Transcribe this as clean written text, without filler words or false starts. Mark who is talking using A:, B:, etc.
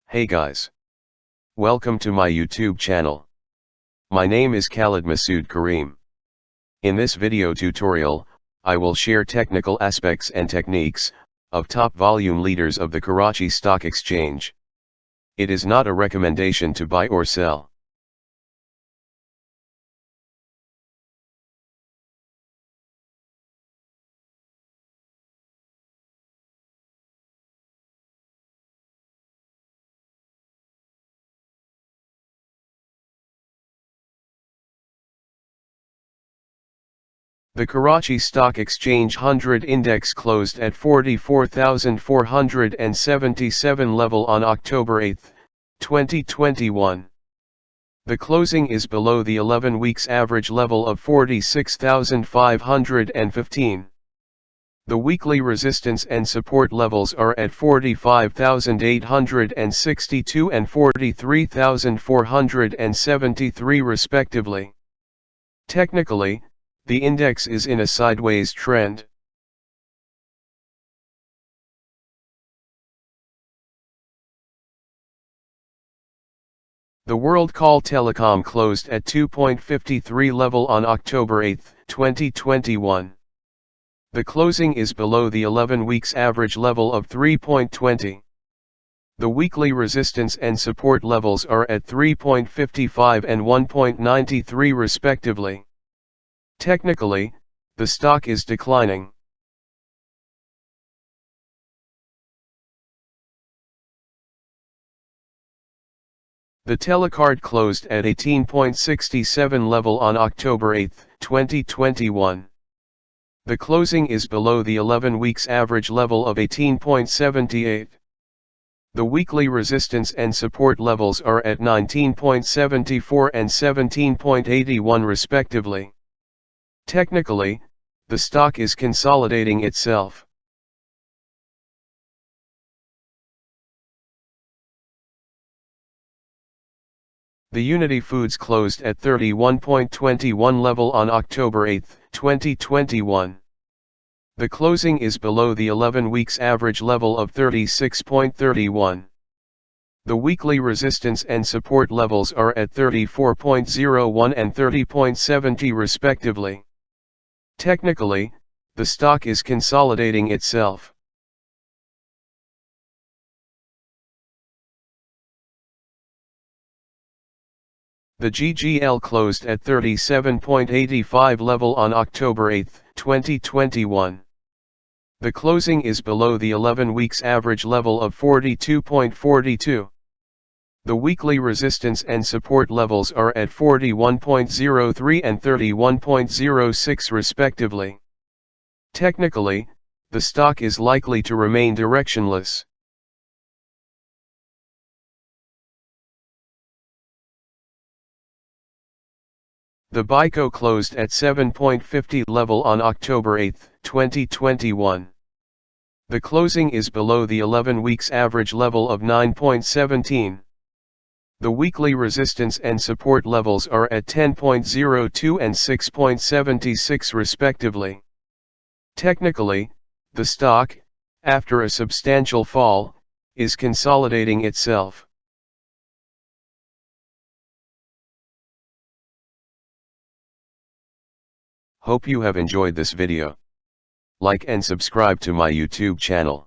A: Hey guys. Welcome to my YouTube channel. My name is Khalid Masood Kareem. In this video tutorial, I will share technical aspects and techniques of top volume leaders of the Karachi Stock Exchange. It is not a recommendation to buy or sell. The Karachi Stock Exchange 100 Index closed at 44,477 level on October 8, 2021. The closing is below the 11 weeks average level of 46,515. The weekly resistance and support levels are at 45,862 and 43,473 respectively. Technically, the index is in a sideways trend. The world call Telecom closed at 2.53 level on October 8, 2021. The closing is below the 11 weeks average level of 3.20. The weekly resistance and support levels are at 3.55 and 1.93 respectively. Technically, the stock is declining. The Telecard closed at 18.67 level on October 8, 2021. The closing is below the 11 weeks average level of 18.78. The weekly resistance and support levels are at 19.74 and 17.81 respectively. Technically, the stock is consolidating itself. The Unity Foods closed at 31.21 level on October 8, 2021. The closing is below the 11 weeks average level of 36.31. The weekly resistance and support levels are at 34.01 and 30.70 respectively. Technically, the stock is consolidating itself. The GGL closed at 37.85 level on October 8, 2021. The closing is below the 11 weeks average level of 42.42. The weekly resistance and support levels are at 41.03 and 31.06 respectively. Technically, the stock is likely to remain directionless. The BICO closed at 7.50 level on October 8, 2021. The closing is below the 11 weeks average level of 9.17. The weekly resistance and support levels are at 10.02 and 6.76 respectively. Technically, the stock, after a substantial fall, is consolidating itself. Hope you have enjoyed this video. Like and subscribe to my YouTube channel.